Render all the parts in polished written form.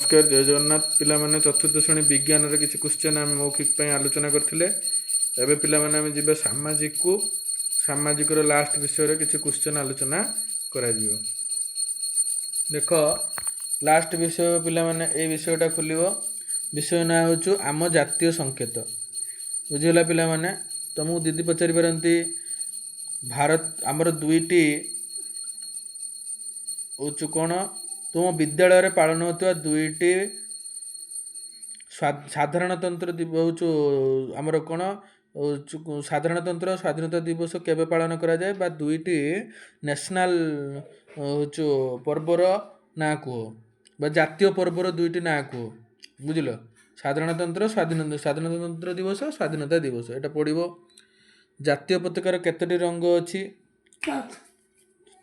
नमस्कार जय जगन्नाथ पिला माने चतुर्थ श्रेणी विज्ञान रे किछि क्वेश्चन आम मौखिक पे आलोचना करथिले। एबे पिला माने हम जिबे सामाजिक को सामाजिक रो लास्ट विषय रे किछि क्वेश्चन आलोचना करा जिवो। देखो लास्ट विषय पिला माने ए विषयटा खुलिबो। विषय ना होछु आम जातीय संकेत। बुझिला पिला माने तुमको दीदी पचारि परंती भारत आमर दुईटी होछु कोन तुम विद्यालय रे पालन होता दुईटी साधारणतंत्र दिवस आमर कौन साधारणतंत्र स्वाधीनता दिवस केबे पालन करा जाए बा दुईटी नेशनल होचु पर्वर ना को बा जातीय पर्वर दुईटी ना को बुझिलो साधारणतंत्र स्वाधीनता दिवस स्वाधीनता दिवस एटा पड़िबो। जातीय पताकार केतोटी रंग अछि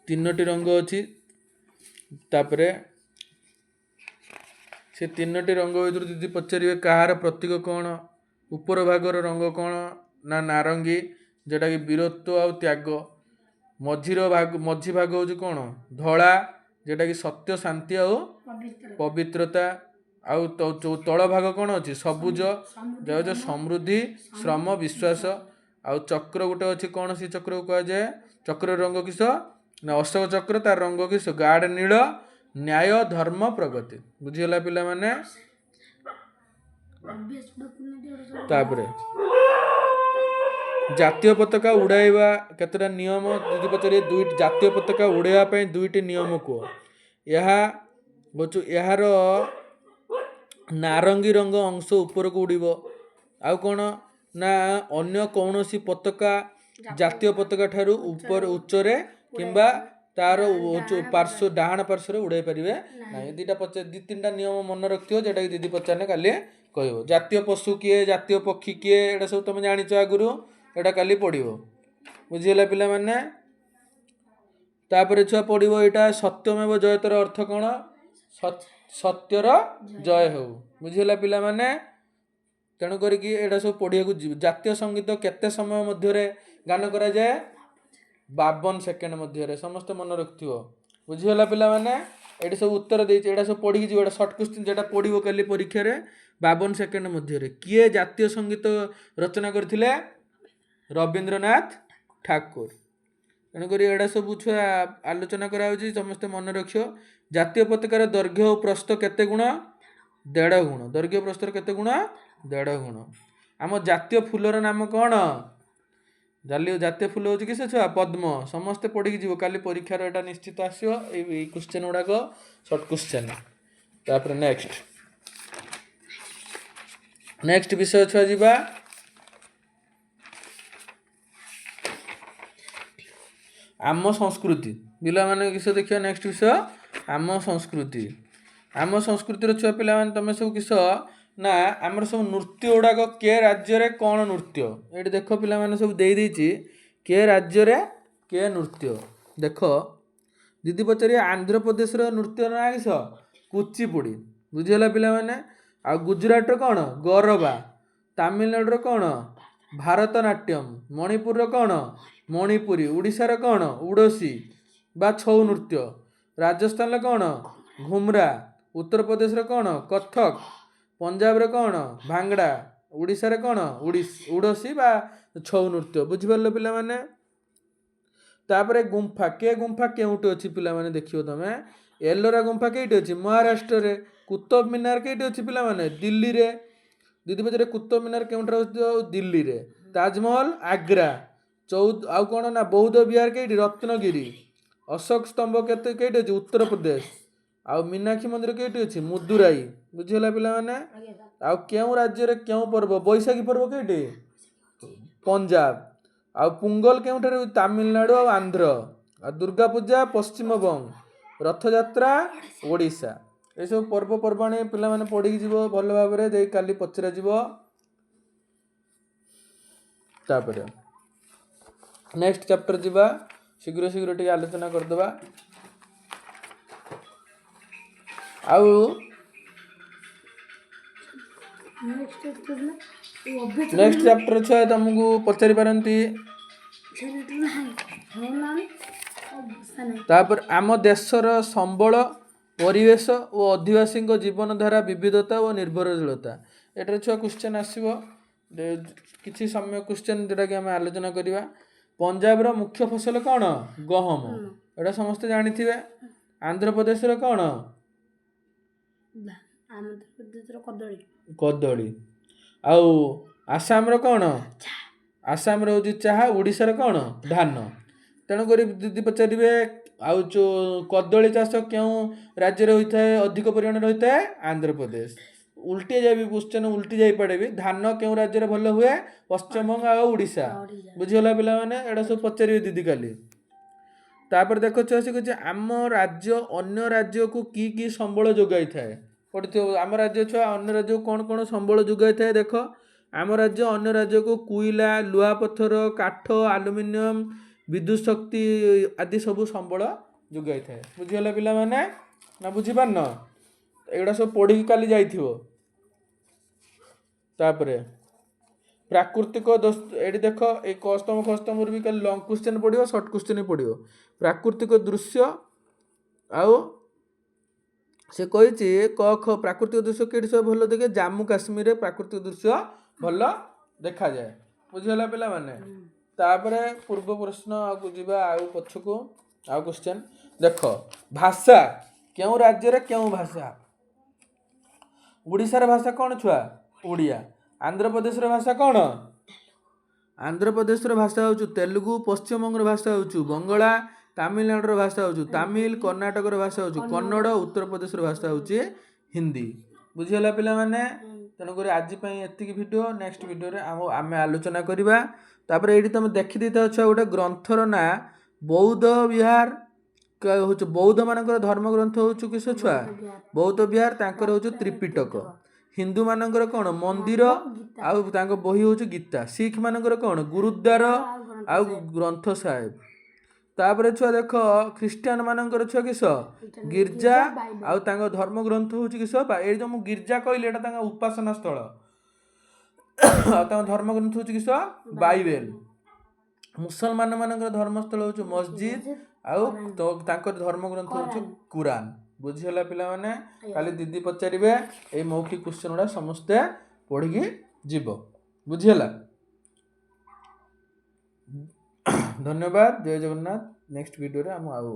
तीनोटी रंग अछि तापरे से तीनोटी रंग भीतर दीदी पचारे कहार प्रतीक कौन ऊपर भागर रंग कौन ना नारंगी जेटा कि वीरत्व आ त्याग मझी भाग हूँ कौन धला जेटा कि सत्य शांति आ पवित्रता आउ तल भाग कौन अच्छी सबुज जो समृद्धि श्रम विश्वास आउ चक्र गोटे अच्छी कौन सी चक्र को कह जाए चक्र रंग किस ना अशोक चक्र तार रंग किस गाढ़ नील न्याय धर्म प्रगति बुझीगला पिला माने। तापरे जातीय पताका उड़ाइबा केतटा नियम दीदी पचारे दुईटी जातीय पताका उड़ाइबा पई दुईटी नियम को यार नारंगी रंग अंश ऊपर को उड़िबो आउ कोन ना अन्य कौनसी पताका जातीय पताका ठारू ऊपर उच्चरे किंबा तार पार्श्व डाहाण पार्श्व उड़ाई पारे ना दीटा दी तीन नियम मन रखियो जेटा कि दीदी पचारे काली कहबो। जातीय पशु किए जातीय पक्षी किए एटा सब तुम जानिच आगुरु एटा काली पड़िबो बुझीगला पिला माने। तापर छुआ पड़िबो एटा सत्यमेव जयतर अर्थ कौन सत्यर जय हो बुझीगला पिला माने। तेणु करिकी एटा सब पढ़िया को जातीय संगीत केते समय मध्य गान करा जाए 52 सेकेंड मध्य समस्त मन रखियो बुझीगला पिला माने। एटी सब उत्तर देछि एटा सब पढ़ी जीव एटा शॉर्ट क्वेश्चन जेटा पढ़िबो काली परीक्षा रे 52 सेकेंड मध्य किए जातीय संगीत रचना करथिले रविंद्रनाथ ठाकुर। तेणु करी एटा सब छुआ आलोचना करा होछि समस्त मन रखियो। जातीय पताकार दैर्घ्य और प्रस्थ केते गुण 1.5 गुण दैर्घ्य प्रस्थ केते गुण 1.5 गुण। आम जातीय फूलर नाम कौन जातीय फूल हूँ किस छुआ पद्म समस्ते पढ़ी जीव काली परीक्षार एटा निश्चित आसो ये क्वेश्चन गुड़ाक शॉर्ट क्वेश्चन। तापर नेक्स्ट विषय छुआ जीवा आम संस्कृति पिला माने किस देखिए नेक्स्ट विषय आम संस्कृति छुआ पिला माने तमे सब किस ना आमर सब नृत्य गुड़ाक के राज्य रे कौन नृत्य ये देख पिला माने सब दे देछि के राज्य रे के नृत्य देख दीदी पचारे आंध्र प्रदेश रो नृत्य ना किस कुचिपुड़ी बुझीगला पिला माने। आ गुजरात रो कौन गरबा तमिलनाडु रो कौन भारतनाट्यम मणिपुर रो कौन मणिपुरी उड़ीसा रो कौन उड़सी बा छौ नृत्य राजस्थान रो कौन घुमरा उत्तर प्रदेश रो कौन कथक पंजाब रे कौन भांगड़ा उड़ीसा रे कौन उड़सी बा छौ नृत्य बुझिपारल पिला माने। तापरे गुंफा केउटे अछि पिला माने देखियो तमे एलोरा गुंफा केइटे अछि महाराष्ट्र रे कुतुब मीनार केइटे अछि पिला माने दिल्ली रे दीदी पचारे कुतुब मीनार केउटे अछि दिल्ली रे ताजमहल आग्रा आउ कोन ना बौद्ध विहार केइटे रत्नगिरी अशोक स्तंभ केते केइटे अछि उत्तर प्रदेश आउ मीनाक्षी मंदिर केइटे अछि मदुराई बुझिगला पिला माने। आउ केउ राज्य रे केउ पर्व बैशाखी पर्व केइटे पंजाब आउ पुंगल केउठारे तमिलनाडु और आंध्र आ दुर्गा पूजा पश्चिम बंग रथ यात्रा ओडिशा ए सब पर्व पर्वाणी पिला माने पढ़ी जीवो भल भाव रे देई काली पचरा जीवो। तापरे नेक्स्ट चैप्टर जीवा शीघ्र शीघ्र टी आलोचना कर दबा। आउ नेक्स्ट चैप्टर छे तुमको पचारि पारंती तापर आम देशर संबल परिवेश और आदिवासी जीवनधारा विविधता और निर्भरशीलता एटार छुआ क्वेश्चन आसो किसी समय क्वेश्चन जोटा कि आम आलोचना करवा पंजाब मुख्य फसल कौन गहम एटा समस्ते जानी आंध्र प्रदेश कौन कदली आउ आसाम कौन आसाम हूँ चाहा ओडिशार कौन धान तेणुक दीदी पचारे आउ जो कदली चाष क्यों राज्य होता है अधिक परिमाण होता है आंध्र प्रदेश उल्टी जाए क्वेश्चन उल्टी जाई पड़े भी धान क्यों राज्य भल हुए पश्चिमबंग आ ओडिशा बुझीगला पिला माने एटा सब पचारे दीदी काली तापर देख कह आम राज्य अन्य राज्य को की संबल जोगाई थाए पढ़ी आम राज्य छुआ अन्य राज्य को कौन संबल जोगाई थाए देख आम राज्य अन्य राज्य को कोईला लुहा पत्थर काठ आलुमिनियम विद्युत शक्ति आदि सब संबल जोगाई थाए बुझीगला पिला माने ना बुझीपारन एगुड़ा सब पढ़ी काली जाइथिबो तापरे प्राकृतिक ये देख एक कस्तम खस्तम भी कल लंग क्वेश्चन पढ़ो सर्ट क्वेश्चन पढ़ो प्राकृतिक दृश्य आउ से कही क ख प्राकृतिक दृश्य कई सब भल देखे जम्मू काश्मीर प्राकृतिक दृश्य भल देखा जाए बुझीगला पिला माने तापरे पूर्व प्रश्न आगु जीवा आउ पछकु आउ क्वेश्चन देख भाषा क्यों राज्य रे क्यों भाषा ओडिशार भाषा कौन छुआ ओडिया आंध्र प्रदेश भाषा कौन आंध्र प्रदेश भाषा हूँ तेलुगु पश्चिमबंग भाषा हूँ बंगला तमिलनाडु भाषा हूँ तमिल कर्णाटक भाषा हूँ कन्नड़ उत्तर प्रदेश भाषा हूँ हिंदी बुझीगला पिला माने तेणुक आज एतिक वीडियो नेक्स्ट वीडियो रे आम आलोचना करवा तापर ये तुम देखी देता गोटे ग्रंथर ना बौद्ध विहार हूँ बौद्ध मानकर धर्म ग्रंथ हूँ किस छुआ बौद्ध विहार तांकर हूँ त्रिपिटक हिंदू मानकर कौन मंदिर आउ बही हूँ गीता सिख मानकर कौन गुरुद्वार आउ ग्रंथ साहेब तापर छुआ देख ख्रीस्टान मानकर छुआ किस गिर्जा आउ धर्म ग्रंथ हूँ किस ये जो मुझे गिर्जा कहली एटा उपासना स्थल धर्म ग्रंथ हूँ किस बाइबल मुसलमान मानकर धर्मस्थल हूँ मस्जिद आउ धर्म ग्रंथ हूँ कुरान बुझीगला पिला माने काली दीदी पचारे ये मौखिक क्वेश्चन गुड़ा समस्ते पढ़ी जीव बुझीगला धन्यवाद जय जगन्नाथ नेक्स्ट वीडियो रे हम आउ